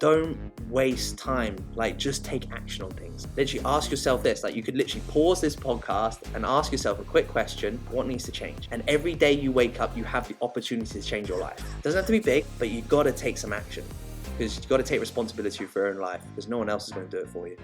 don't waste time. Like, just take action on things. Literally ask yourself this. Like, you could literally pause this podcast and ask yourself a quick question: what needs to change? And every day you wake up, you have the opportunity to change your life. It doesn't have to be big, but you've got to take some action, because you've got to take responsibility for your own life, because no one else is going to do it for you.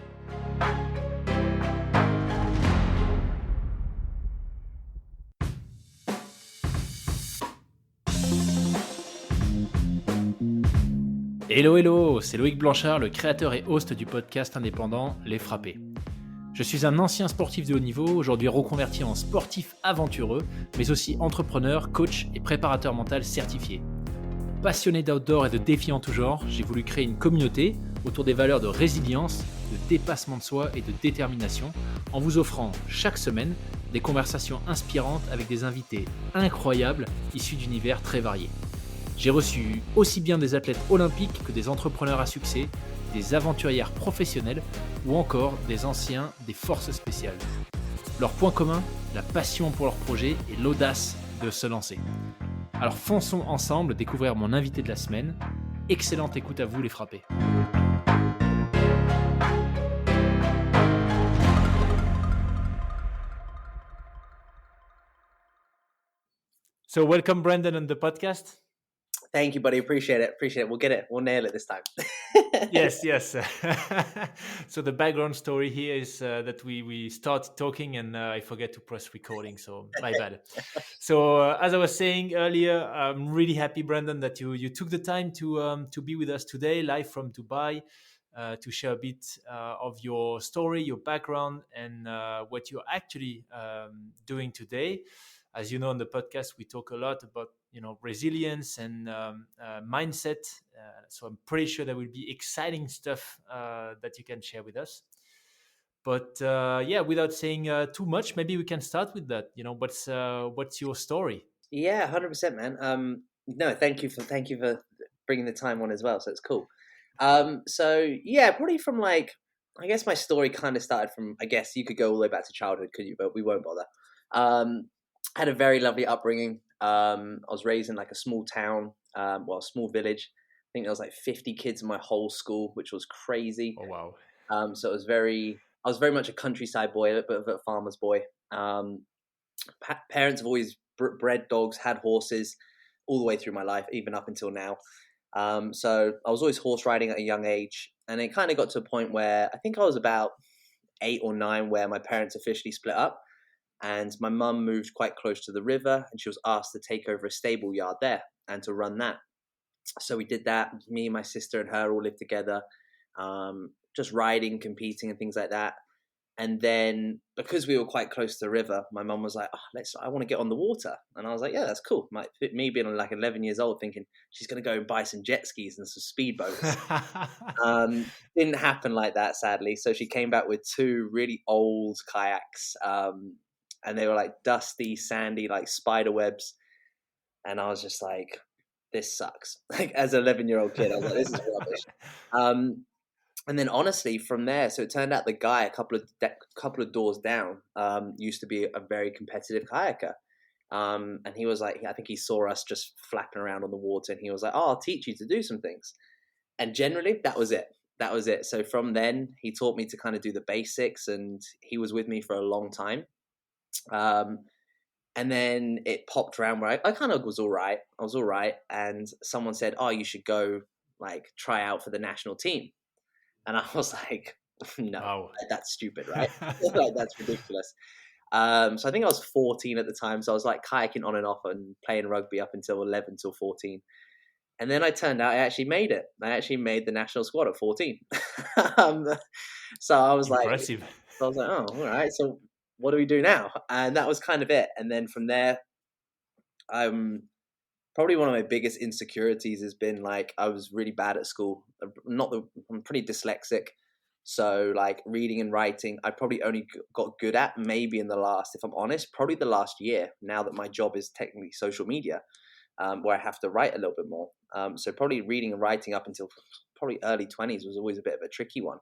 Hello, c'est Loïc Blanchard, le créateur et host du podcast indépendant Les Frappés. Je suis un ancien sportif de haut niveau, aujourd'hui reconverti en sportif aventureux, mais aussi entrepreneur, coach et préparateur mental certifié. Passionné d'outdoor et de défis en tout genre, j'ai voulu créer une communauté autour des valeurs de résilience, de dépassement de soi et de détermination, en vous offrant chaque semaine des conversations inspirantes avec des invités incroyables issus d'univers très variés. J'ai reçu aussi bien des athlètes olympiques que des entrepreneurs à succès, des aventurières professionnelles ou encore des anciens des forces spéciales. Leur point commun, la passion pour leur projet et l'audace de se lancer. Alors fonçons ensemble découvrir mon invité de la semaine. Excellente écoute à vous les frappés. So welcome Brandon on the podcast. Thank you, buddy. Appreciate it. We'll get it. We'll nail it this time. Yes. So the background story here is that we started talking and I forget to press recording, so my bad. So as I was saying earlier, I'm really happy, Brandon, that you took the time to be with us today, live from Dubai, to share a bit of your story, your background, and what you're actually doing today. As you know, on the podcast, we talk a lot about resilience and mindset. So I'm pretty sure there will be exciting stuff that you can share with us. But without saying too much, maybe we can start with that. What's your story? Yeah, 100%, man. No, thank you for bringing the time on as well. So it's cool. Probably from I guess my story kind of started from, I guess you could go all the way back to childhood, could you? But we won't bother. I had a very lovely upbringing. I was raised in a small town, a small village. I think there was 50 kids in my whole school, which was crazy. Oh, wow. So I was very much a countryside boy, a little bit of a farmer's boy. Parents have always bred dogs, had horses all the way through my life, even up until now. So I was always horse riding at a young age. And it kind of got to a point where I think I was about 8 or 9 where my parents officially split up. And my mum moved quite close to the river and she was asked to take over a stable yard there and to run that. So we did that. Me, my sister and her all lived together, just riding, competing and things like that. And then because we were quite close to the river, my mum was like, I want to get on the water. And I was like, yeah, that's cool. Me being 11 years old thinking she's going to go and buy some jet skis and some speedboats. Didn't happen like that, sadly. So she came back with 2 really old kayaks. And they were dusty, sandy, spider webs. And I was just like, this sucks. As an 11-year-old kid, I was like, this is rubbish. And then honestly, from there, so it turned out the guy a couple of doors down used to be a very competitive kayaker. And he was I think he saw us just flapping around on the water, and he was like, oh, I'll teach you to do some things. And generally, that was it. So from then, he taught me to kind of do the basics, and he was with me for a long time. And then it popped around where I kind of was all right. I was all right. And someone said, oh, you should go try out for the national team. And I was like, no, wow. That's stupid, right? That's ridiculous. So I think I was 14 at the time. So I was kayaking on and off and playing rugby up until 11 till 14. And then I turned out I actually made it. I actually made the national squad at 14. So I was impressive. Oh, all right. So what do we do now? And that was kind of it. And then from there, probably one of my biggest insecurities has been I was really bad at school. I'm pretty dyslexic. So reading and writing, I probably only got good at maybe in the last, if I'm honest, probably the last year, now that my job is technically social media, where I have to write a little bit more. So probably reading and writing up until probably early 20s was always a bit of a tricky one.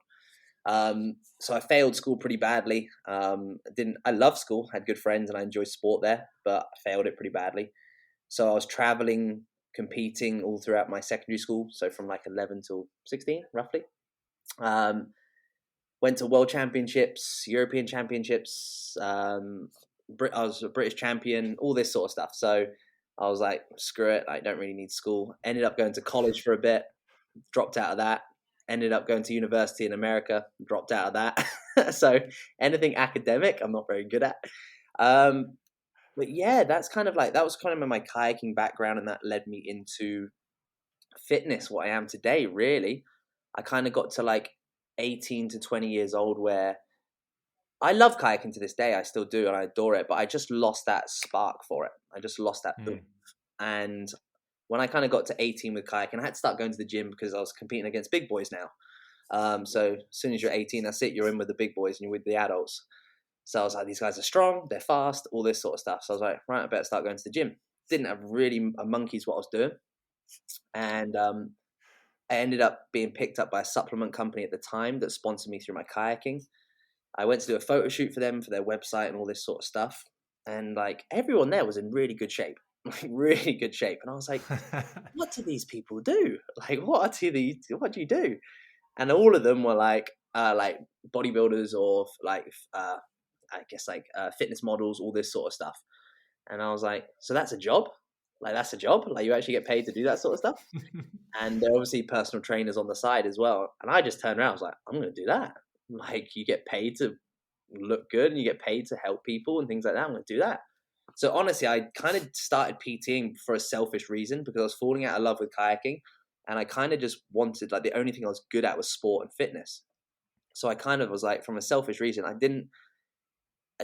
So I failed school pretty badly. I love school, had good friends and I enjoyed sport there, but I failed it pretty badly. So I was traveling competing all throughout my secondary school. So from like 11 till 16, roughly. Went to world championships, European championships. I was a British champion, all this sort of stuff. So I was like, screw it. I don't really need school. Ended up going to college for a bit, dropped out of that. Ended up going to university in America, dropped out of that. So anything academic, I'm not very good at. But yeah, that's kind of like, that was kind of my kayaking background, and that led me into fitness, what I am today, really. I kind of got to like 18 to 20 years old where I love kayaking to this day. I still do, and I adore it, but I just lost that spark for it. I just lost that boom. And when I kind of got to 18 with kayaking, I had to start going to the gym because I was competing against big boys now. So as soon as you're 18, that's it. You're in with the big boys and you're with the adults. So I was like, these guys are strong, they're fast, all this sort of stuff. So I was like, right, I better start going to the gym. Didn't have really a monkey's what I was doing. And I ended up being picked up by a supplement company at the time that sponsored me through my kayaking. I went to do a photo shoot for them for their website and all this sort of stuff. And like everyone there was in really good shape, like really good shape. And I was like, what do these people do? Like, what do you do? And all of them were like bodybuilders or like, I guess like fitness models, all this sort of stuff. And I was like, so that's a job? Like, that's a job? Like, you actually get paid to do that sort of stuff? And they're obviously personal trainers on the side as well. And I just turned around, I was like, I'm going to do that. Like, you get paid to look good and you get paid to help people and things like that. I'm going to do that. So honestly, I kind of started PTing for a selfish reason because I was falling out of love with kayaking. And I kind of just wanted, like, the only thing I was good at was sport and fitness. So I kind of was like, from a selfish reason, I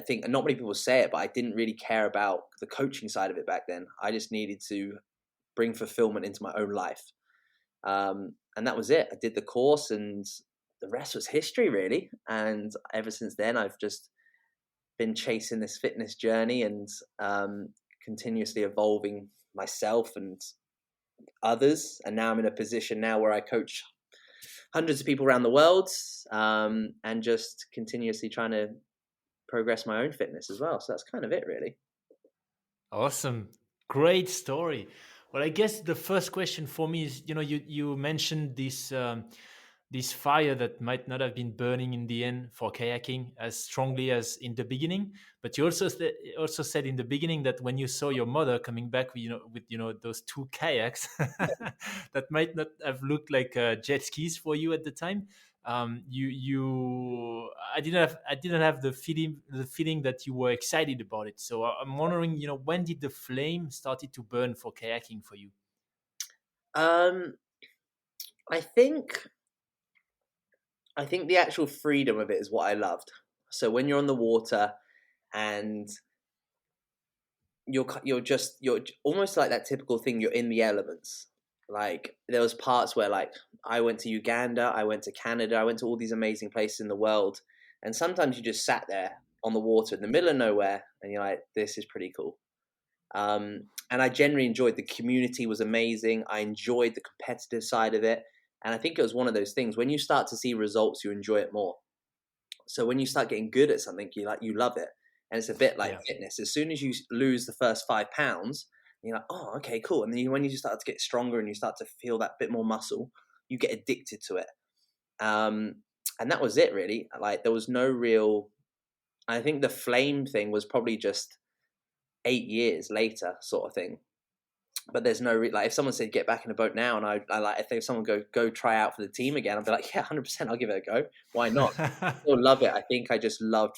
think not many people say it, but I didn't really care about the coaching side of it back then. I just needed to bring fulfillment into my own life. And that was it. I did the course and the rest was history, really. And ever since then, I've just been chasing this fitness journey and continuously evolving myself and others. And now I'm in a position now where I coach hundreds of people around the world and just continuously trying to progress my own fitness as well. So that's kind of it, really. Awesome. Great story. Well, I guess the first question for me is, you mentioned this fire that might not have been burning in the end for kayaking as strongly as in the beginning, but you also said in the beginning that when you saw your mother coming back with those two kayaks that might not have looked like jet skis for you at the time. I didn't have the feeling that you were excited about it. So I'm wondering, when did the flame started to burn for kayaking for you? I think the actual freedom of it is what I loved. So when you're on the water and you're almost like that typical thing, you're in the elements. Like there was parts where like I went to Uganda, I went to Canada, I went to all these amazing places in the world, and sometimes you just sat there on the water in the middle of nowhere and you're like, this is pretty cool. And I generally enjoyed, the community was amazing. I enjoyed the competitive side of it. And I think it was one of those things, when you start to see results, you enjoy it more. So when you start getting good at something, you love it. And it's a bit like fitness. As soon as you lose the first 5 pounds, you're like, oh, okay, cool. And then when you start to get stronger and you start to feel that bit more muscle, you get addicted to it. And that was it, really. Like there was no real, I think the flame thing was probably just 8 years later sort of thing. But there's no like if someone said get back in a boat now, and I like if someone go try out for the team again, I'd be like, yeah, 100%, I'll give it a go. Why not? I still love it. I think I just loved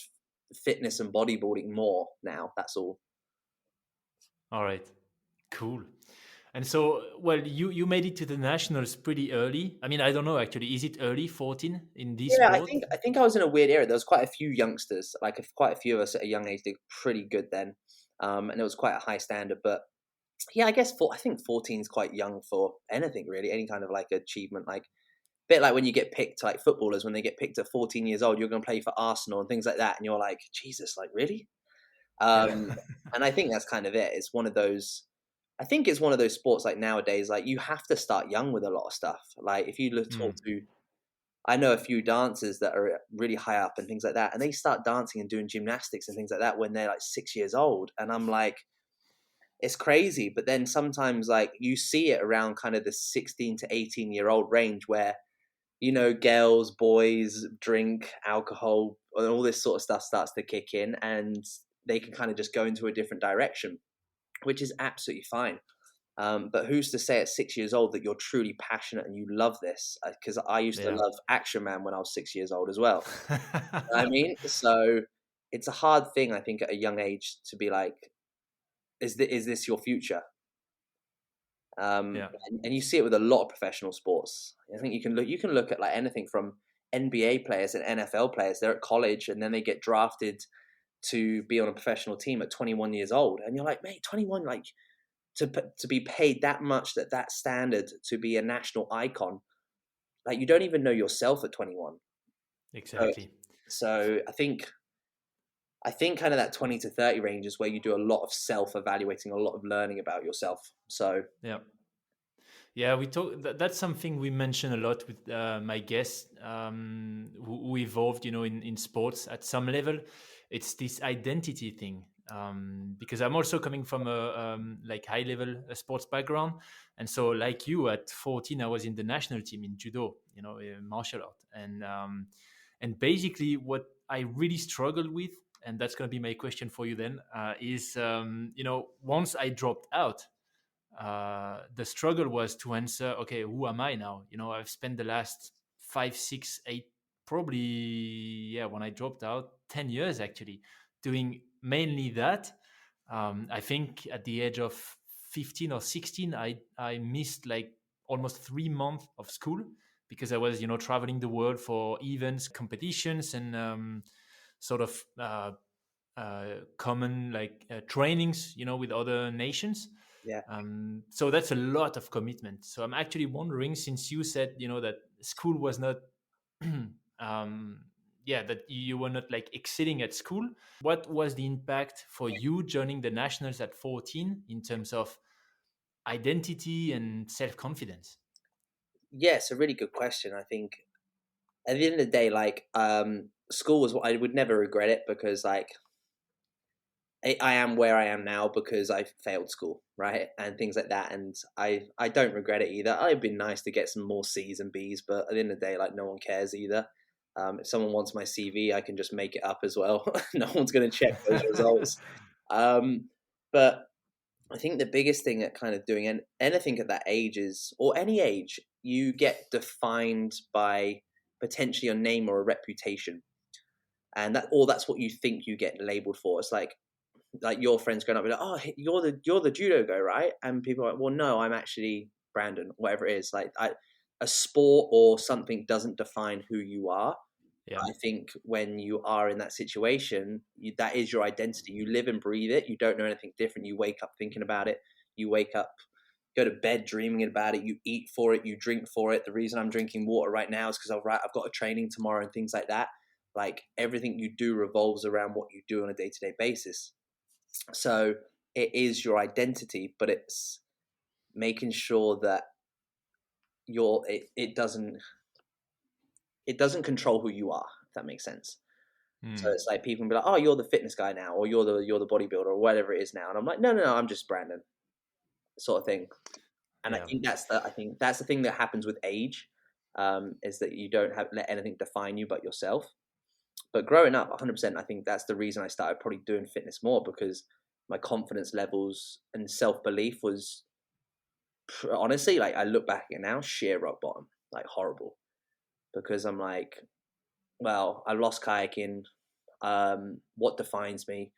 fitness and bodybuilding more now. That's all. All right, cool. And so, well, you made it to the nationals pretty early. I mean, I don't know actually. Is it early, 14 in this Yeah, sport? I think I was in a weird era. There was quite a few youngsters, like quite a few of us at a young age did pretty good then, and it was quite a high standard. But yeah, I think 14 is quite young for anything really, any kind of like achievement. Like a bit like when you get picked, like footballers when they get picked at 14 years old, you're going to play for Arsenal and things like that, and you're like, Jesus, like really? And I think that's kind of it. It's one of those. I think it's one of those sports like nowadays, like you have to start young with a lot of stuff. Like if you talk to, I know a few dancers that are really high up and things like that, and they start dancing and doing gymnastics and things like that when they're like 6 years old. And I'm like, it's crazy. But then sometimes like you see it around kind of the 16 to 18-year-old range where, girls, boys drink alcohol and all this sort of stuff starts to kick in, and they can kind of just go into a different direction, which is absolutely fine. But who's to say at 6 years old that you're truly passionate and you love this? Because I used to Yeah. love Action Man when I was 6 years old as well. I mean, so it's a hard thing, I think, at a young age to be like, is this your future? Yeah. And you see it with a lot of professional sports. I think you can look at like anything from NBA players and NFL players. They're at college and then they get drafted to be on a professional team at 21 years old, and you're like, mate, 21, like to be paid that much, that standard, to be a national icon, like you don't even know yourself at 21. So, Exactly. so I think kind of that 20 to 30 range is where you do a lot of self-evaluating, a lot of learning about yourself. So Yeah. Yeah, we talk. That's something we mention a lot with my guests who evolved, in sports at some level. It's this identity thing, because I'm also coming from a like high level sports background, and so like you, at 14, I was in the national team in judo, martial art, and basically what I really struggled with, and that's going to be my question for you then, is once I dropped out, the struggle was to answer, okay, who am I now? I've spent the last 5, 6, 8, probably, yeah, when I dropped out, 10 years actually, doing mainly that. I think at the age of 15 or 16, I missed like almost 3 months of school because I was, traveling the world for events, competitions, and sort of common like trainings, with other nations. yeah, So that's a lot of commitment. So I'm actually wondering, since you said, that school was not, yeah, that you were not like excelling at school. What was the impact for you joining the nationals at 14 in terms of identity and self confidence? yeah, it's a really good question. I think at the end of the day, like school was what I would never regret it, because like I am where I am now because I failed school, right? And things like that. And I don't regret it either. It'd been nice to get some more C's and B's, but at the end of the day, like no one cares either. If someone wants my CV, I can just make it up as well. No one's going to check those results. Um, but I think the biggest thing at kind of doing anything at that age is, or any age, you get defined by potentially a name or a reputation. And that's what you think you get labeled for. It's like your friends going up and like, oh, you're the judo guy, right? And people are like, well, no, I'm actually Brandon, whatever it is. Like a sport or something doesn't define who you are. Yeah. I think when you are in that situation, that is your identity. You live and breathe it. You don't know anything different. You wake up thinking about it. You wake up, go to bed dreaming about it. You eat for it. You drink for it. The reason I'm drinking water right now is because I've got a training tomorrow and things like that. Like everything you do revolves around what you do on a day-to-day basis. So it is your identity, but it's making sure that it doesn't control who you are, if that makes sense. So Hmm. it's like people can be like, "Oh, you're the fitness guy now," or "you're the bodybuilder," or whatever it is now, and I'm like, "No, I'm just Brandon," sort of thing. And Yeah. I think that's the thing that happens with age, is that you don't let anything define you but yourself. But growing up, 100%, I think that's the reason I started probably doing fitness more, because my confidence levels and self belief was, honestly, like I look back at it now, sheer rock bottom, like horrible, because I'm like, well, I lost kayaking. What defines me?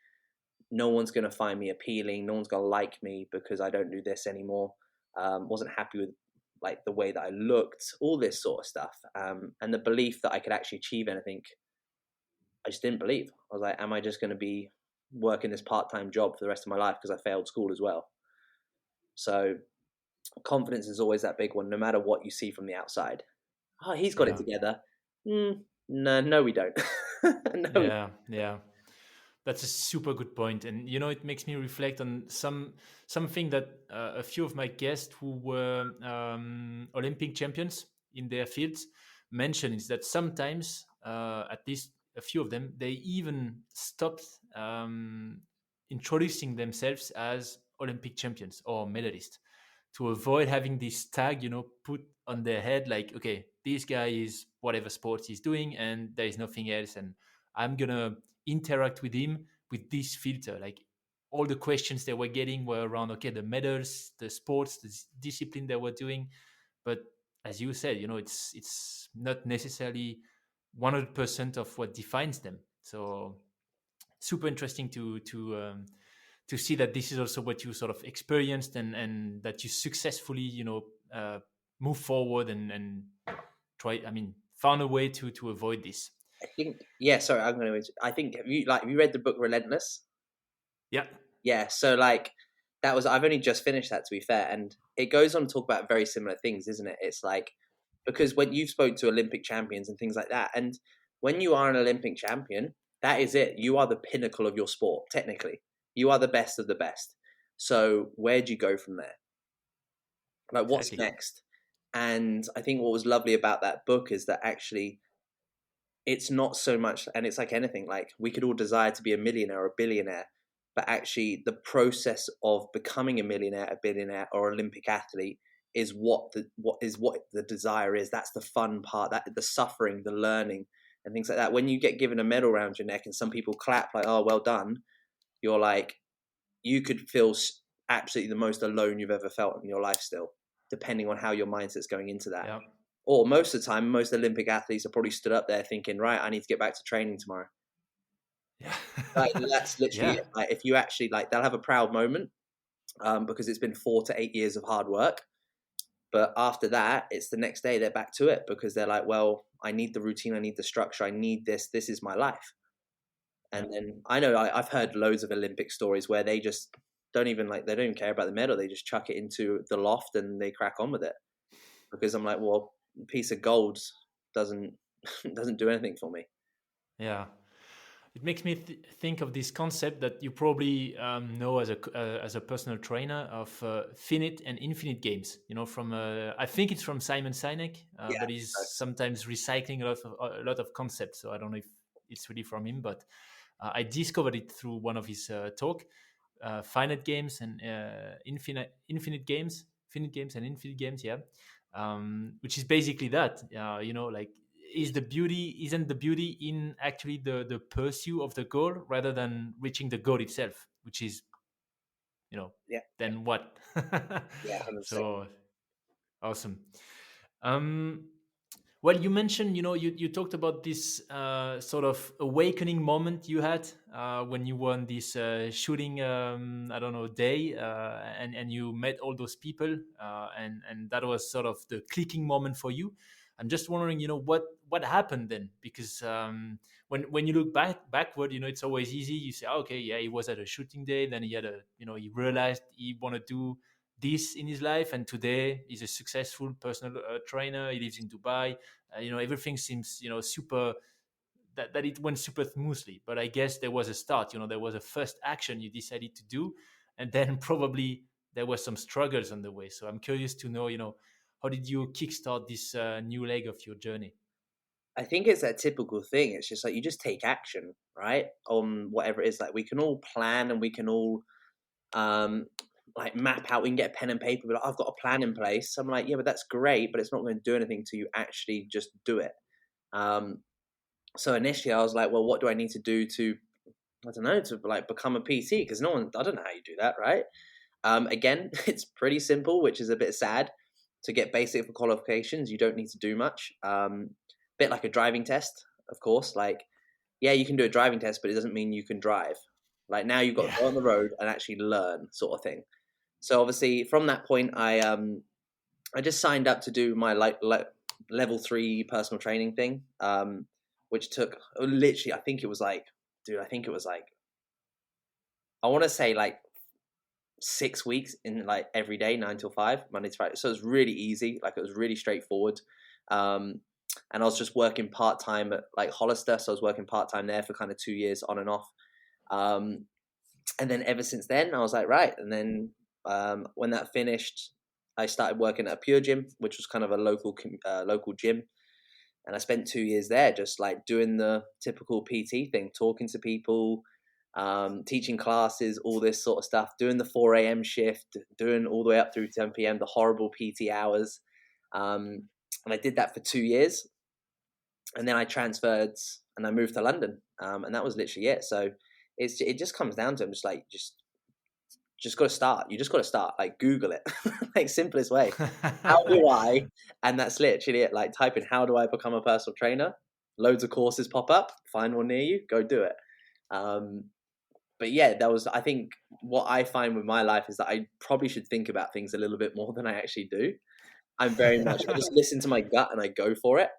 No one's gonna find me appealing. No one's gonna like me because I don't do this anymore. Wasn't happy with like the way that I looked, all this sort of stuff, and the belief that I could actually achieve anything. I just didn't believe. I was like, am I just going to be working this part-time job for the rest of my life because I failed school as well? So confidence is always that big one, no matter what you see from the outside. Oh, he's got it Yeah. together. No, we don't. No. Yeah. Yeah. That's a super good point, and it makes me reflect on something that a few of my guests who were Olympic champions in their fields mentioned, is that sometimes, at least a few of them, they even stopped introducing themselves as Olympic champions or medalists, to avoid having this tag, put on their head, like, okay, this guy is whatever sport he's doing, and there is nothing else, and I'm gonna interact with him with this filter. Like, all the questions they were getting were around, okay, the medals, the sports, the discipline they were doing, but as you said, it's not necessarily 100% of what defines them. So super interesting to see that this is also what you sort of experienced, and that you successfully move forward and try. I mean, found a way to avoid this. I think, yeah. Sorry, I'm going to. I think have you read the book Relentless? Yeah. Yeah. So like that was I've only just finished that, to be fair, and it goes on to talk about very similar things, isn't it? It's like, because when you've spoke to Olympic champions and things like that, and when you are an Olympic champion, that is it. You are the pinnacle of your sport. Technically, you are the best of the best. So where do you go from there? Like, what's Exactly. next? And I think what was lovely about that book is that actually it's not so much, and it's like anything, like we could all desire to be a millionaire or a billionaire, but actually the process of becoming a millionaire, a billionaire, or Olympic athlete is what the desire is. That's the fun part, that the suffering, the learning, and things like that. When you get given a medal around your neck and some people clap like, oh, well done, you're like, you could feel absolutely the most alone you've ever felt in your life still, depending on how your mindset's going into that. Yeah. Or most of the time, most Olympic athletes are probably stood up there thinking, right, I need to get back to training tomorrow. Yeah. Like, that's literally Yeah. it. Like, if you actually, like, they'll have a proud moment because it's been 4 to 8 years of hard work. But after that, it's the next day they're back to it because they're like, well, I need the routine, I need the structure, I need this. This is my life. Yeah. And then I know I've heard loads of Olympic stories where they just don't even care about the medal. They just chuck it into the loft and they crack on with it. Because I'm like, well, a piece of gold doesn't doesn't do anything for me. Yeah. It makes me think of this concept that you probably know as a personal trainer of finite and infinite games. From I think it's from Simon Sinek, Yeah. but he's sometimes recycling a lot of concepts. So I don't know if it's really from him, but I discovered it through one of his talk. Finite games and infinite games, finite games and infinite games. Yeah, which is basically that. Like, isn't the beauty in actually the pursuit of the goal rather than reaching the goal itself, which is, Yeah. then what? Yeah. 100%. So awesome. um well, you mentioned, you talked about this sort of awakening moment you had when you won this shooting, I don't know, day, and you met all those people, and that was sort of the clicking moment for you. I'm just wondering, what happened then, because when you look backward, it's always easy. You say, oh, okay, yeah, he was at a shooting day, then he had he realized he wanted to do this in his life, and today he's a successful personal trainer. He lives in Dubai. Everything seems super, that it went super smoothly. But I guess there was a start. There was a first action you decided to do, and then probably there were some struggles on the way. So I'm curious to know, how did you kickstart this new leg of your journey? I think it's that typical thing. It's just like you just take action, right? On whatever it is. Like, we can all plan and we can all um like map out. We can get a pen and paper, but like, I've got a plan in place. I'm like, yeah, but that's great, but it's not going to do anything till you actually just do it. Um so initially I was like, well, what do I need to do to, I don't know, to like become a PT? Because I don't know how you do that, right? Again, it's pretty simple, which is a bit sad. To get basic qualifications, you don't need to do much. Bit like a driving test, of course. Like, yeah, you can do a driving test, but it doesn't mean you can drive. Like, now you've got Yeah. to go on the road and actually learn, sort of thing. So obviously, from that point, I just signed up to do my level 3 personal training thing, which took literally, I think it was like, dude, I think it was like, I want to say like 6 weeks in, like, every day, 9 till 5, Monday to Friday. So it was really easy. Like, it was really straightforward. Um, and I was just working part time at like Hollister. So I was working part time there for kind of 2 years on and off. Um, and then ever since then, I was like, right. And then when that finished, I started working at a Pure Gym, which was kind of a local gym. And I spent 2 years there, just like doing the typical PT thing, talking to people, teaching classes, all this sort of stuff, doing the 4 a.m. shift, doing all the way up through 10 p.m., the horrible PT hours. And I did that for 2 years. And then I transferred and I moved to London. And that was literally it. So it just comes down to, I'm just like, just got to start. You just got to start. Like, Google it. Like, simplest way. How do I? And that's literally it. Like, type in, how do I become a personal trainer? Loads of courses pop up. Find one near you. Go do it. But yeah, I think what I find with my life is that I probably should think about things a little bit more than I actually do. I'm very much, I just listen to my gut and I go for it.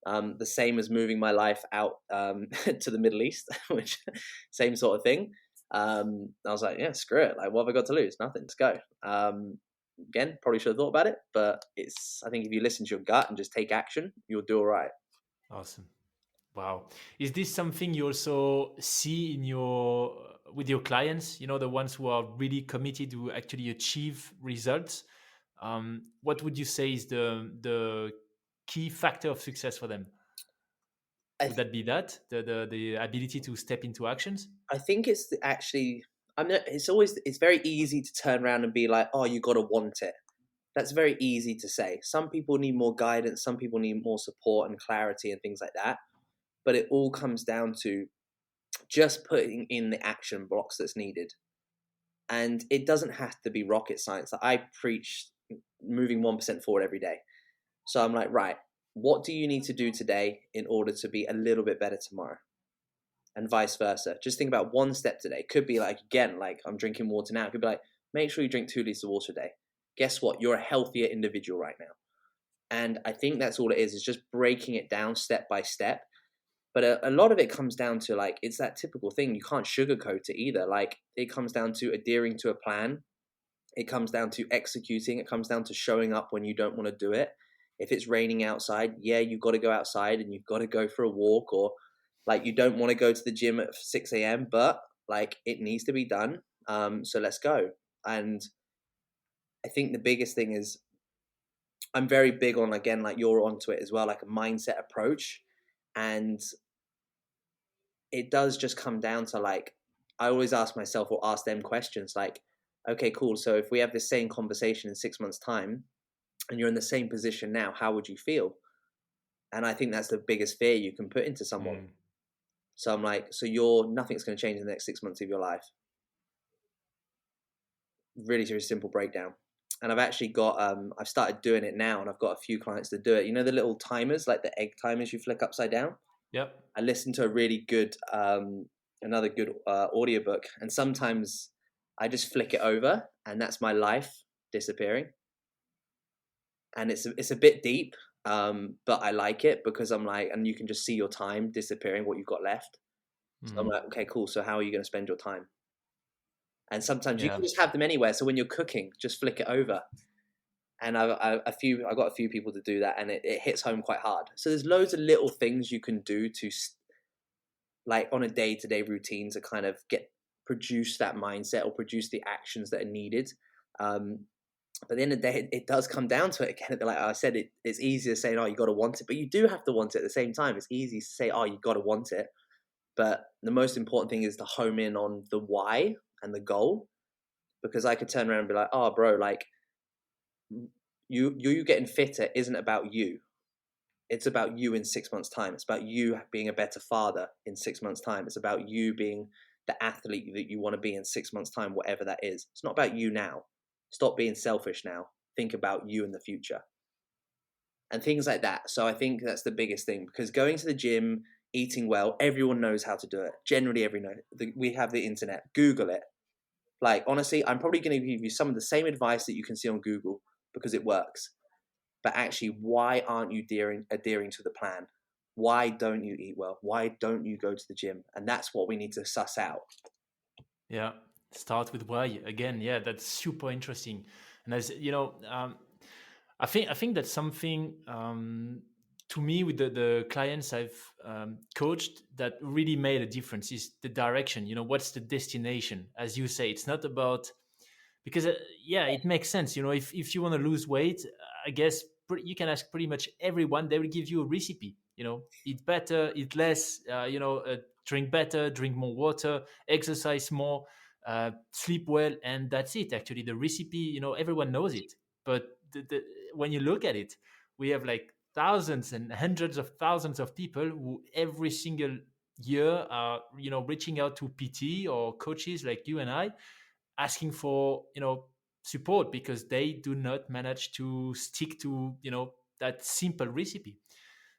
The same as moving my life out to the Middle East, which same sort of thing. I was like, yeah, screw it. Like, what have I got to lose? Nothing. Let's go. Again, probably should have thought about it, but I think if you listen to your gut and just take action, you'll do all right. Awesome. Wow. Is this something you also see with your clients, the ones who are really committed to actually achieve results? What would you say is the key factor of success for them? Would that be the ability to step into actions? I think it's actually, it's very easy to turn around and be like, oh, you got to want it. That's very easy to say. Some people need more guidance. Some people need more support and clarity and things like that. But it all comes down to just putting in the action blocks that's needed. And it doesn't have to be rocket science. I preach moving 1% forward every day. So I'm like, right, what do you need to do today in order to be a little bit better tomorrow? And vice versa. Just think about one step today. Could be like, again, like I'm drinking water now. It could be like, make sure you drink 2 liters of water a day. Guess what? You're a healthier individual right now. And I think that's all it is just breaking it down step by step. But a lot of it comes down to, like, it's that typical thing. You can't sugarcoat it either. Like, it comes down to adhering to a plan. It comes down to executing. It comes down to showing up when you don't want to do it. If it's raining outside, yeah, you've got to go outside and you've got to go for a walk, or like you don't want to go to the gym at 6 a.m., but like it needs to be done. So let's go. And I think the biggest thing is I'm very big on, again, like you're onto it as well, like a mindset approach. And it does just come down to, like, I always ask myself or ask them questions like, okay, cool. So if we have the same conversation in 6 months' time and you're in the same position now, how would you feel? And I think that's the biggest fear you can put into someone. So I'm like, so nothing's going to change in the next 6 months of your life. Really, really simple breakdown. And I've actually got, I've started doing it now, and I've got a few clients to do it. You know, the little timers, like the egg timers you flick upside down? Yep. I listen to a really good, another good audiobook, and sometimes I just flick it over, and that's my life disappearing. And it's a bit deep, but I like it because I'm like, and you can just see your time disappearing, what you've got left. So I'm like, okay, cool. So how are you going to spend your time? And sometimes you can just have them anywhere. So when you're cooking, just flick it over. And I've got a few people to do that, and it hits home quite hard. So there's loads of little things you can do to, like, on a day-to-day routine to kind of produce that mindset or produce the actions that are needed. But at the end of the day, it does come down to it again. Like I said, it's easy to say, oh, you got to want it, but you do have to want it at the same time. It's easy to say, oh, you got to want it. But the most important thing is to home in on the why and the goal, because I could turn around and be like, oh, bro, like you getting fitter isn't about you. It's about you in 6 months' time. It's about you being a better father in 6 months' time. It's about you being the athlete that you want to be in 6 months' time, whatever that is. It's not about you now. Stop being selfish now. Think about you in the future. And things like that. So I think that's the biggest thing, because going to the gym, eating well, everyone knows how to do it. Generally, we have the internet. Google it. Like, honestly, I'm probably going to give you some of the same advice that you can see on Google because it works. But actually, why aren't you adhering to the plan? Why don't you eat well? Why don't you go to the gym? And that's what we need to suss out. Yeah, start with why. Again, yeah, that's super interesting. And as you know, I think that's something to me with the clients I've coached that really made a difference is the direction. What's the destination? As you say, it's not about, because it makes sense. If you want to lose weight, I guess you can ask pretty much everyone. They will give you a recipe. eat better, eat less, drink better, drink more water, exercise more, sleep well, and that's it. Actually, the recipe, everyone knows it. But when you look at it, we have like thousands and hundreds of thousands of people who every single year are, reaching out to PT or coaches like you and I, asking for, support because they do not manage to stick to, that simple recipe.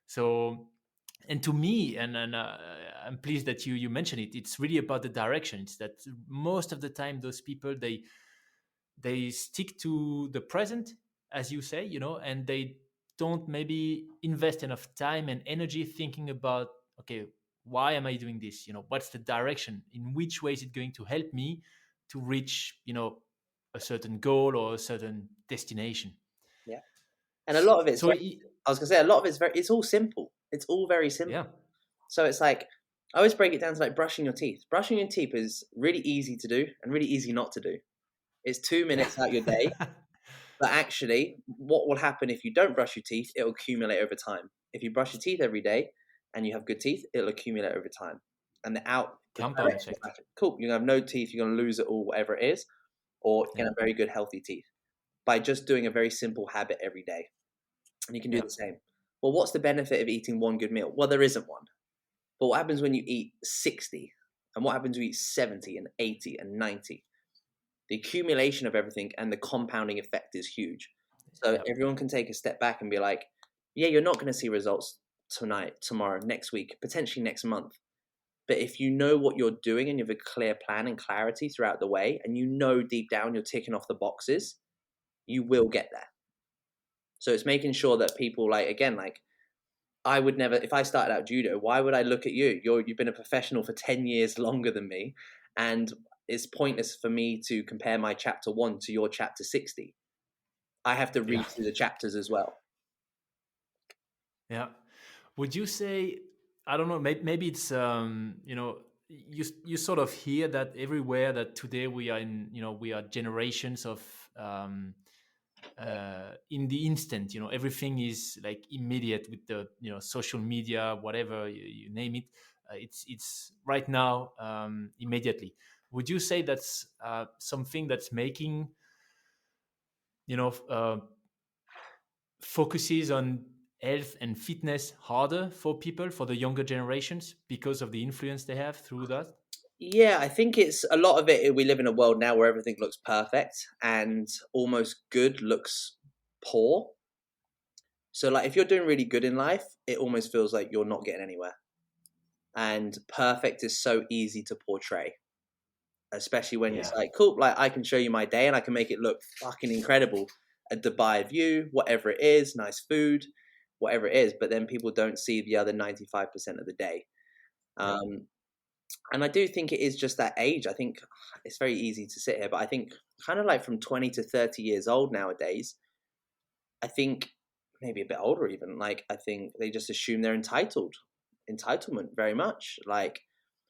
So, and to me, and I'm pleased that you mentioned it. It's really about the direction. It's that most of the time those people they stick to the present, as you say, and they don't maybe invest enough time and energy thinking about, okay, why am I doing this? What's the direction? In which way is it going to help me to reach, a certain goal or a certain destination? Yeah. And a lot of it's So, very, I was gonna say a lot of it's all simple. It's all very simple. yeah. So it's like I always break it down to like brushing your teeth. Brushing your teeth is really easy to do and really easy not to do. It's 2 minutes out your day, but actually, what will happen if you don't brush your teeth? It'll accumulate over time. If you brush your teeth every day and you have good teeth, it'll accumulate over time. And the Compound direction is effect. like, cool. You're gonna have no teeth. You're gonna lose it all, whatever it is, or you're gonna Yeah. have very good healthy teeth by just doing a very simple habit every day. And you can do Yeah. the same. Well, what's the benefit of eating one good meal? Well, there isn't one. But what happens when you eat 60? And what happens when you eat 70 and 80 and 90? The accumulation of everything and the compounding effect is huge. So Yeah. everyone can take a step back and be like, yeah, you're not going to see results tonight, tomorrow, next week, potentially next month. But if you know what you're doing and you have a clear plan and clarity throughout the way, and you know deep down you're ticking off the boxes, you will get there. So it's making sure that people I would never, if I started out judo, why would I look at you? You've been a professional for 10 years longer than me. And it's pointless for me to compare my chapter 1 to your chapter 60. I have to Yeah. read through the chapters as well. Yeah. Would you say, I don't know, maybe it's, you sort of hear that everywhere, that today we are in, we are generations of, in the instant, everything is like immediate with the, social media, whatever you name it. It's right now, immediately. Would you say that's something that's making, focuses on health and fitness harder for people, for the younger generations, because of the influence they have through that? Yeah, I think it's a lot of it. We live in a world now where everything looks perfect and almost good looks poor. So, like, if you're doing really good in life, it almost feels like you're not getting anywhere. And perfect is so easy to portray, especially when it's Yeah. like, cool, like I can show you my day and I can make it look fucking incredible. A Dubai view, whatever it is, nice food, whatever it is. But then people don't see the other 95% of the day. Yeah. And I do think it is just that age. I think it's very easy to sit here, but I think kind of like from 20 to 30 years old nowadays, I think maybe a bit older even, like I think they just assume they're entitled. Entitlement very much. Like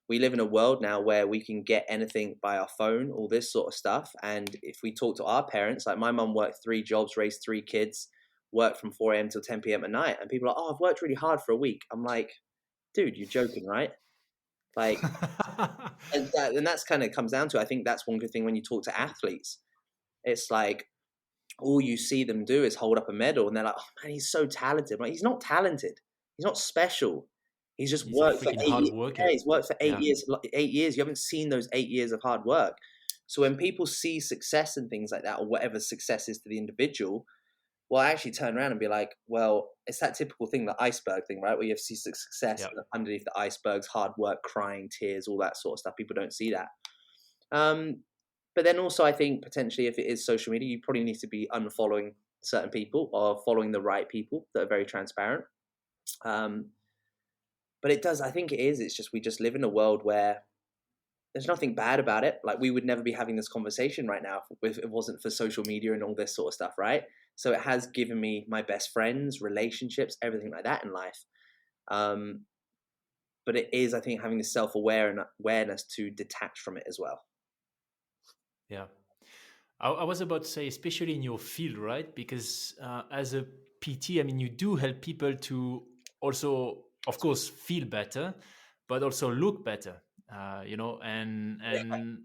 we live in a world now where we can get anything by our phone, all this sort of stuff. And if we talk to our parents, like my mum worked 3 jobs, raised 3 kids, worked from 4 a.m. till 10 p.m. at night. And people are like, oh, I've worked really hard for a week. I'm like, dude, you're joking, right? Like, and that's kind of comes down to, I think that's one good thing when you talk to athletes. It's like, all you see them do is hold up a medal and they're like, oh man, he's so talented. Like, he's not talented. He's not special. He's just He's a worked for freaking eight hard years. Yeah, worker. he's worked for eight Yeah. years. 8 years. You haven't seen those 8 years of hard work. So when people see success and things like that, or whatever success is to the individual, well, I actually turn around and be like, well, it's that typical thing, the iceberg thing, right? Where you see success Yeah. and underneath the iceberg's hard work, crying, tears, all that sort of stuff. People don't see that. Um, but then also, I think potentially if it is social media, you probably need to be unfollowing certain people or following the right people that are very transparent. Um, but it does, I think it is. It's just we just live in a world where there's nothing bad about it. Like we would never be having this conversation right now if it wasn't for social media and all this sort of stuff, right? So it has given me my best friends, relationships, everything like that in life. Um, but it is, I think, having the awareness to detach from it as well. Yeah. I was about to say, especially in your field, right? Because as a PT, I mean, you do help people to also, of course, feel better, but also look better. And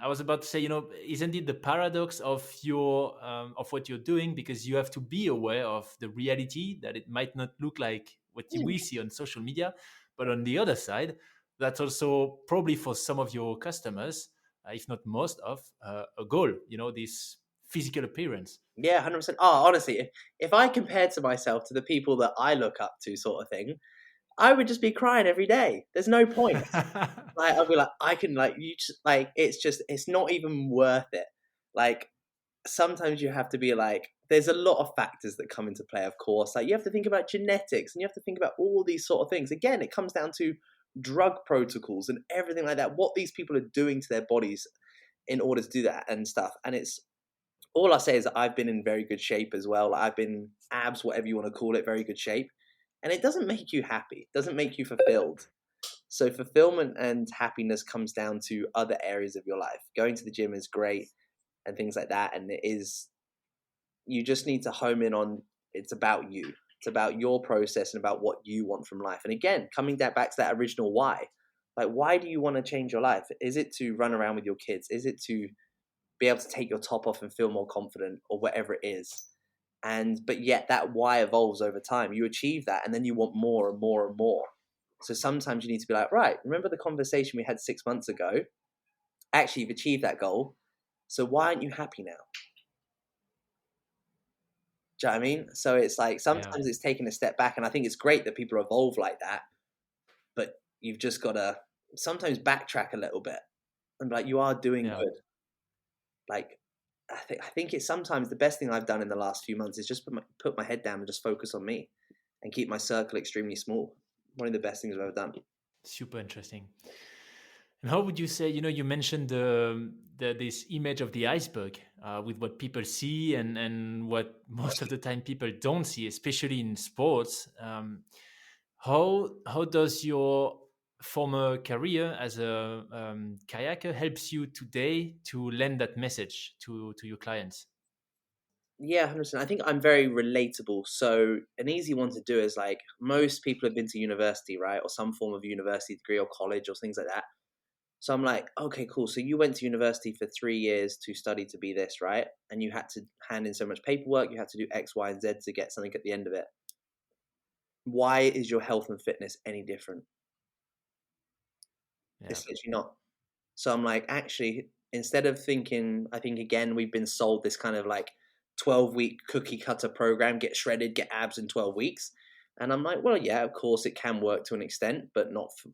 I was about to say, isn't it the paradox of your of what you're doing? Because you have to be aware of the reality that it might not look like what we see on social media, but on the other side, that's also probably for some of your customers, if not most of, a goal. This physical appearance. Yeah, 100%. Oh, honestly, if I compared to myself to the people that I look up to, sort of thing, I would just be crying every day. There's no point. Like, I'll be like, I can, like, you just, like, it's not even worth it. Like, sometimes you have to be like, there's a lot of factors that come into play, of course. Like, you have to think about genetics and you have to think about all these sort of things. Again, it comes down to drug protocols and everything like that, what these people are doing to their bodies in order to do that and stuff. And it's all I say is that I've been in very good shape as well. Like, I've been abs, whatever you want to call it, very good shape. And it doesn't make you happy, it doesn't make you fulfilled. So fulfillment and happiness comes down to other areas of your life. Going to the gym is great and things like that. And you just need to home in on, it's about you. It's about your process and about what you want from life. And again, coming back to that original why. Like, why do you want to change your life? Is it to run around with your kids? Is it to be able to take your top off and feel more confident, or whatever it is? But yet that why evolves over time. You achieve that and then you want more and more and more. So sometimes you need to be like, right, remember the conversation we had 6 months ago? Actually, you've achieved that goal. So why aren't you happy now? Do you know what I mean? So it's like, sometimes it's taking a step back. And I think it's great that people evolve like that. But you've just got to sometimes backtrack a little bit and be like, you are doing good. Like, I think it's sometimes the best thing I've done in the last few months is just put my head down and just focus on me and keep my circle extremely small. One of the best things I've ever done. Super interesting. And how would you say, you mentioned this image of the iceberg with what people see and what most of the time people don't see, especially in sports. How does your former career as a kayaker helps you today to lend that message to your clients? Yeah, 100%. I think I'm very relatable. So an easy one to do is, like, most people have been to university, right? Or some form of university degree or college or things like that. So I'm like, okay, cool. So you went to university for 3 years to study to be this, right? And you had to hand in so much paperwork. You had to do X, Y, and Z to get something at the end of it. Why is your health and fitness any different? It's literally not. So I'm like, actually, instead of thinking, I think, again, we've been sold this kind of like 12-week cookie cutter program, get shredded, get abs in 12 weeks. And I'm like, well, yeah, of course it can work to an extent, but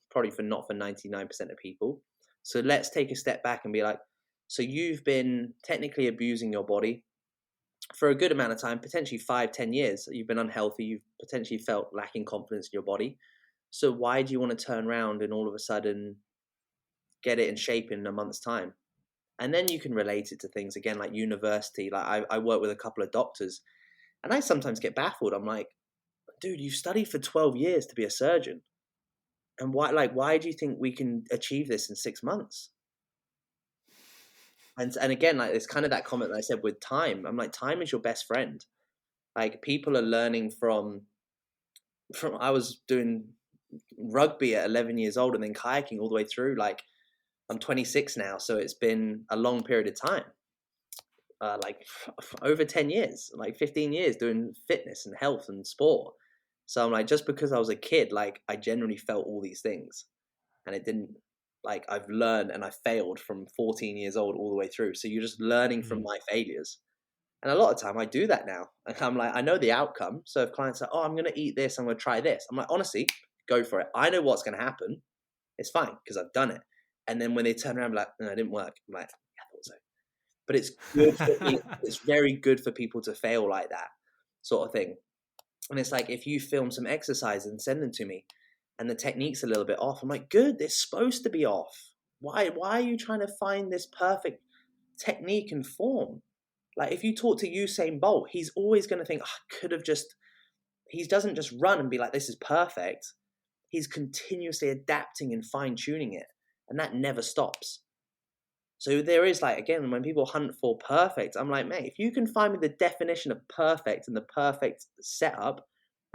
probably not for 99% of people. So let's take a step back and be like, so you've been technically abusing your body for a good amount of time, potentially 5-10 years. You've been unhealthy. You've potentially felt lacking confidence in your body. So why do you want to turn around and all of a sudden get it in shape in a month's time? And then you can relate it to things again, like university. Like, I work with a couple of doctors, and I sometimes get baffled. I'm like, dude, you've studied for 12 years to be a surgeon. And why do you think we can achieve this in 6 months? And again, like, it's kind of that comment that I said with time. I'm like, time is your best friend. Like, people are learning from I was doing rugby at 11 years old and then kayaking all the way through. Like, I'm 26 now, so it's been a long period of time. Over 10 years, like 15 years doing fitness and health and sport. So I'm like, just because I was a kid, like, I generally felt all these things, and it didn't, like, I've learned and I failed from 14 years old all the way through. So you're just learning from my failures. And a lot of time I do that now. And I'm like, I know the outcome. So if clients say, oh, I'm going to eat this, I'm going to try this, I'm like, honestly, go for it. I know what's going to happen. It's fine because I've done it. And then when they turn around, like, no, it didn't work. I'm like, yeah, I thought so. But it's good for me. It's very good for people to fail like that sort of thing. And it's like, if you film some exercise and send them to me and the technique's a little bit off, I'm like, good, it's supposed to be off. Why are you trying to find this perfect technique and form? Like, if you talk to Usain Bolt, he's always going to think, he doesn't just run and be like, this is perfect. He's continuously adapting and fine tuning it. And that never stops. So there is, like, again, when people hunt for perfect, I'm like, mate, if you can find me the definition of perfect and the perfect setup,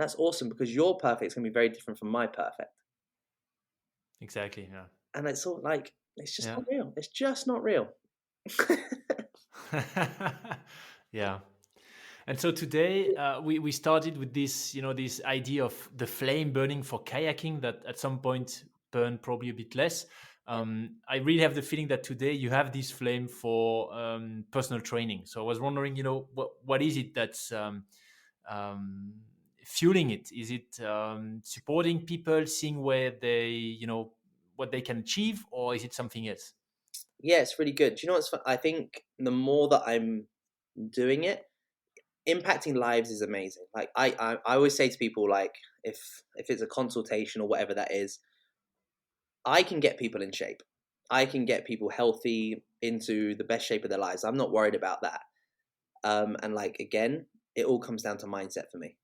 That's awesome, because your perfect is going to be very different from my perfect. Exactly. Yeah. And it's all like, it's just Yeah. not real. It's just not real. Yeah. And so today we started with this, this idea of the flame burning for kayaking that at some point burn probably a bit less. I really have the feeling that today you have this flame for personal training. So I was wondering, what is it that's um, fueling it? Is it supporting people, seeing where they, what they can achieve, or is it something else? Yeah, it's really good. Do you know what's fun? I think the more that I'm doing it, impacting lives is amazing. Like I always say to people, like, if it's a consultation or whatever that is, I can get people in shape. I can get people healthy into the best shape of their lives. I'm not worried about that. And like, again, it all comes down to mindset for me,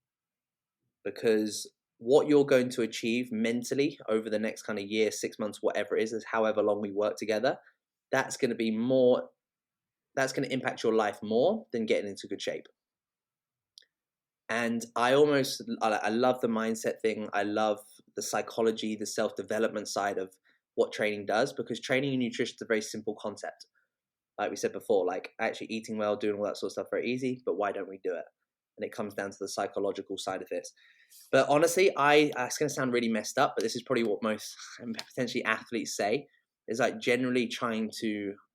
because what you're going to achieve mentally over the next kind of year, 6 months, whatever it is however long we work together, that's going to be more, that's going to impact your life more than getting into good shape. And I love the mindset thing. I love the psychology, the self-development side of what training does, because training and nutrition is a very simple concept. Like we said before, like actually eating well, doing all that sort of stuff, very easy, but why don't we do it? And it comes down to the psychological side of this. But honestly, it's going to sound really messed up, but this is probably what most potentially athletes say, is like generally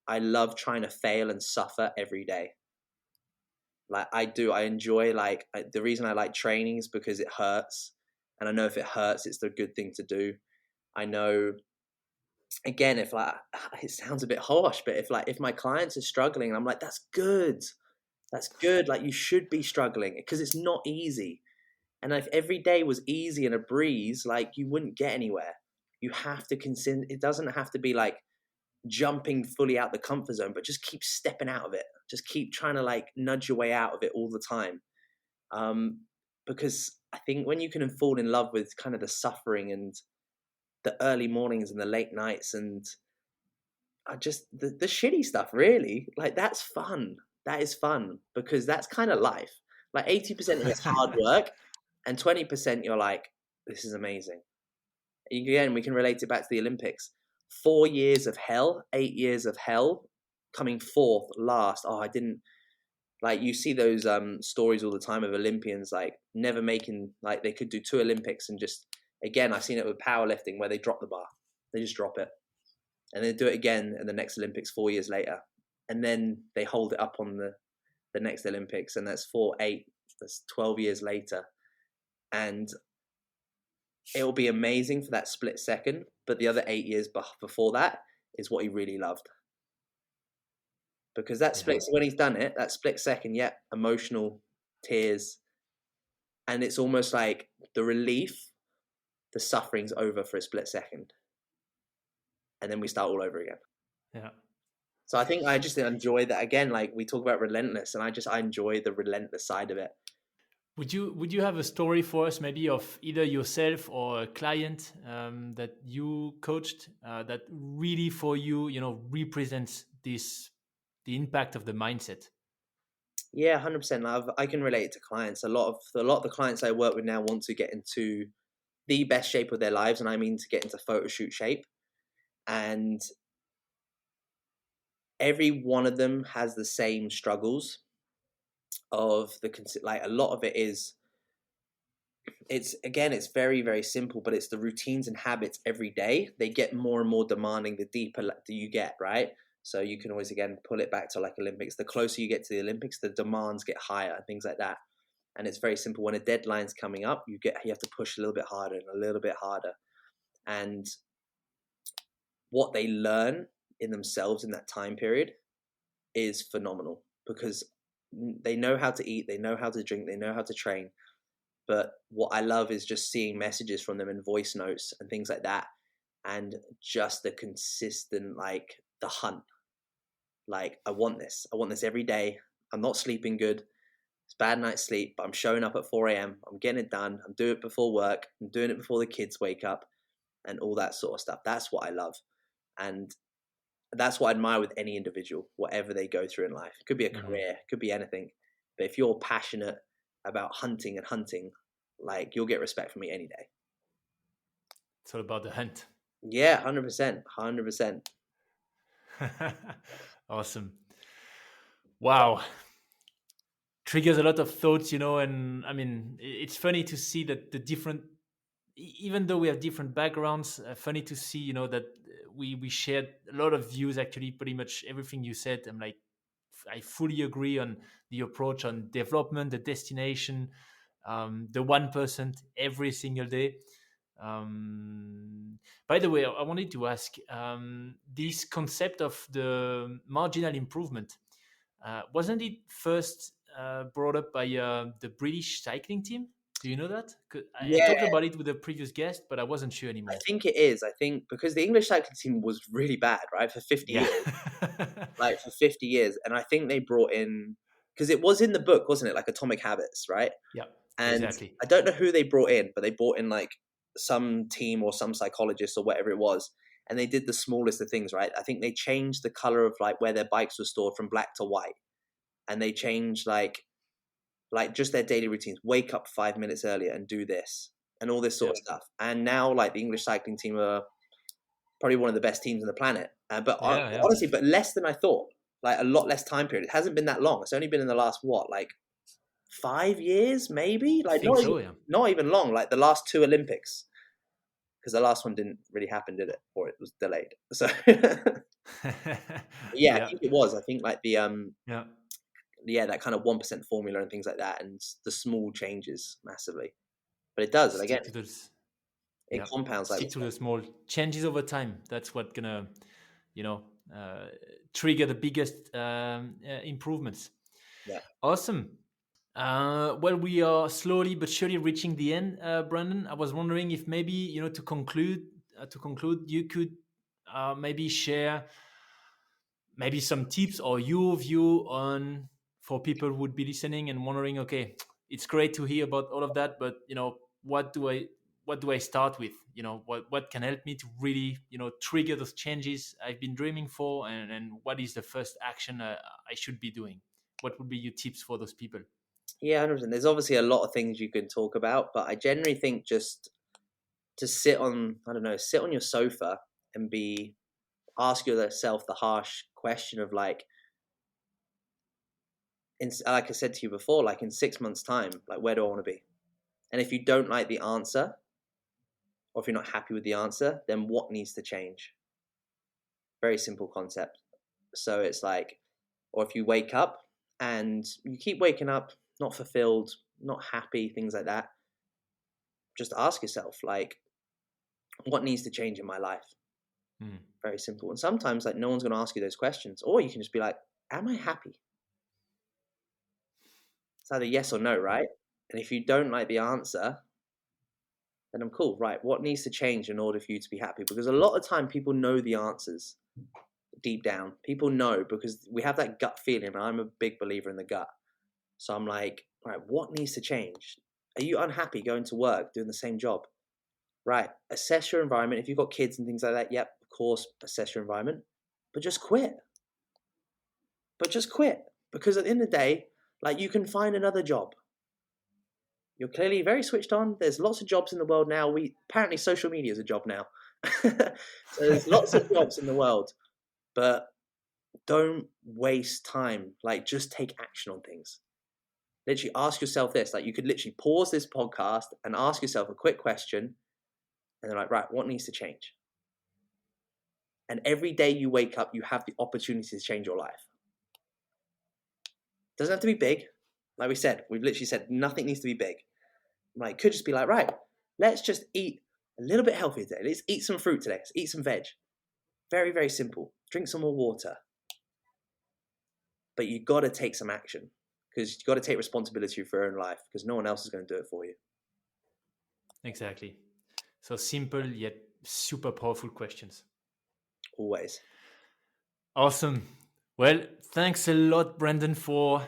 I love trying to fail and suffer every day. Like I enjoy, like, the reason I like training is because it hurts. And I know if it hurts, it's the good thing to do. I know, again, if like, it sounds a bit harsh, but if my clients are struggling, I'm like, that's good. That's good. Like, you should be struggling, because it's not easy. And if every day was easy and a breeze, like, you wouldn't get anywhere. You have to consider, it doesn't have to be like jumping fully out the comfort zone, but just keep stepping out of it. Just keep trying to like nudge your way out of it all the time. Because I think when you can fall in love with kind of the suffering and the early mornings and the late nights and just the shitty stuff, really, like, that's fun. That is fun, because that's kind of life. Like 80% of it's hard work, and 20% you're like, this is amazing. Again, we can relate it back to the Olympics. 4 years of hell, 8 years of hell, coming fourth, last. Oh, I didn't, like, you see those stories all the time of Olympians like never making, like, they could do 2 Olympics and just, again, I've seen it with powerlifting where they drop the bar. They just drop it. And they do it again in the next Olympics 4 years later. And then they hold it up on the next Olympics, and that's 4, 8, that's 12 years later. And it'll be amazing for that split second, but the other 8 years before that is what he really loved. Because that Yeah. split, when he's done it, that split second, yeah, emotional, tears, and it's almost like the relief, the suffering's over for a split second, and then we start all over again. Yeah. So I think I just enjoy that. Again, like, we talk about relentless, and I enjoy the relentless side of it. Would you have a story for us, maybe of either yourself or a client that you coached that really for you, represents the impact of the mindset? Yeah, 100%. I can relate to clients. A lot of the clients I work with now want to get into the best shape of their lives, and I mean to get into photo shoot shape. And every one of them has the same struggles of like, a lot of it is, it's very, very simple, but it's the routines and habits every day. They get more and more demanding the deeper you get, right? So you can always, again, pull it back to like Olympics. The closer you get to the Olympics, the demands get higher and things like that. And it's very simple. When a deadline's coming up, you have to push a little bit harder and a little bit harder. And what they learn in themselves in that time period is phenomenal, because they know how to eat, they know how to drink, they know how to train. But what I love is just seeing messages from them in voice notes and things like that, and just the consistent, like, the hunt. Like, I want this every day. I'm not sleeping good. It's bad night's sleep, but I'm showing up at 4 a.m. I'm getting it done. I'm doing it before work. I'm doing it before the kids wake up, and all that sort of stuff. That's what I love. And that's what I admire with any individual, whatever they go through in life. It could be a Mhm. career, it could be anything. But if you're passionate about hunting, like you'll get respect from me any day. It's all about the hunt. Yeah, 100%, 100%. Awesome. Wow. Triggers a lot of thoughts, and I mean, it's funny to see that the different, even though we have different backgrounds, funny to see, that we shared a lot of views, actually, pretty much everything you said. I'm like, I fully agree on the approach on development, the destination, the 1% every single day. By the way, I wanted to ask, this concept of the marginal improvement, wasn't it first brought up by the British cycling team? Do you know that? 'Cause I Yeah, talked about it with the previous guest, but I wasn't sure I anymore. think it is. I think because the English cycling team was really bad, right, for 50 Yeah. years, like for 50 years. And I think they brought in, because it was in the book, wasn't it? Like Atomic Habits, right? Yeah, And exactly. I don't know who they brought in, but they brought in like some team or some psychologist or whatever it was. And they did the smallest of things, right? I think they changed the color of like where their bikes were stored from black to white. And they changed like just their daily routines. Wake up 5 minutes earlier and do this and all this sort Yeah. of stuff. And now like the English cycling team are probably one of the best teams on the planet. But Yeah, yeah. honestly, but less than I thought. Like a lot less time period. It hasn't been that long. It's only been in the last what, like 5 years, maybe? I Like think so, yeah. not even long. Like the last two Olympics, because the last one didn't really happen, did it? Or it was delayed. So yeah, I Yeah, think it was. I think like the yeah. yeah, that kind of 1% formula and things like that, and the small changes massively. But it does, and again, Stick to those. it Yeah, compounds like we stick to said. the small changes over time. That's what gonna, you know, uh, trigger the biggest improvements. Yeah. Awesome. Well, we are slowly but surely reaching the end, Brandon. I was wondering if maybe, to conclude, you could maybe share maybe some tips or your view on, for people who would be listening and wondering, okay, it's great to hear about all of that, but what do I start with? What can help me to really trigger those changes I've been dreaming for, and what is the first action I should be doing? What would be your tips for those people? Yeah, 100%. There's obviously a lot of things you can talk about, but I generally think just to sit on, I don't know, sit on your sofa and ask yourself the harsh question of like, like I said to you before, like in 6 months' time, like where do I want to be? And if you don't like the answer, or if you're not happy with the answer, then what needs to change? Very simple concept. So it's like, or if you wake up and you keep waking up not fulfilled, not happy, things like that, just ask yourself, like, what needs to change in my life? Hmm. Very simple. And sometimes, like, no one's going to ask you those questions, or you can just be like, am I happy? It's either yes or no, right? And if you don't like the answer, then I'm cool, right? What needs to change in order for you to be happy? Because a lot of time people know the answers deep down. People know because we have that gut feeling. And I'm a big believer in the gut. So I'm like, right, what needs to change? Are you unhappy going to work, doing the same job? Right. Assess your environment. If you've got kids and things like that, yep, of course, assess your environment. But just quit. Because at the end of the day, like you can find another job. You're clearly very switched on. There's lots of jobs in the world now. Apparently social media is a job now. So there's lots of jobs in the world, but don't waste time. Like just take action on things. Literally ask yourself this. Like you could literally pause this podcast and ask yourself a quick question, and then like, right, what needs to change? And every day you wake up, you have the opportunity to change your life. Doesn't have to be big. Like we said, we've literally said nothing needs to be big. Like, it could just be like, right, let's just eat a little bit healthier today. Let's eat some fruit today. Let's eat some veg. Very, very simple. Drink some more water. But you've got to take some action because you've got to take responsibility for your own life because no one else is going to do it for you. Exactly. So simple yet super powerful questions. Always. Awesome. Well, thanks a lot, Brandon, for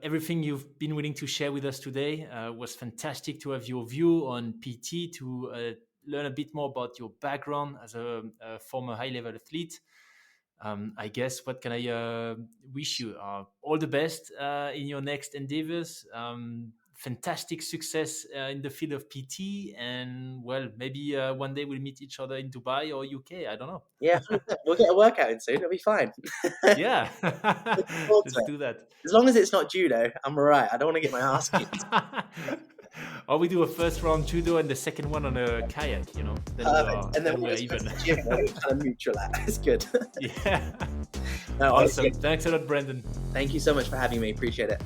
everything you've been willing to share with us today. It was fantastic to have your view on PT, to learn a bit more about your background as a former high-level athlete. I guess, what can I wish you? All the best in your next endeavors. fantastic success in the field of PT, and well, maybe one day we'll meet each other in Dubai or UK. I don't know. Yeah, we'll get a workout in soon. It'll be fine. Yeah, Looking forward to let's it. do that. As long as it's not judo, I'm all right. I don't want to get my ass kicked. Or we do a first round judo and the second one on a kayak, you know. Then Perfect. And then we're we're even. gym, we're kind of neutral at. It's good. Yeah. No, Awesome. honestly, Thanks a lot, Brandon. thank you so much for having me. Appreciate it.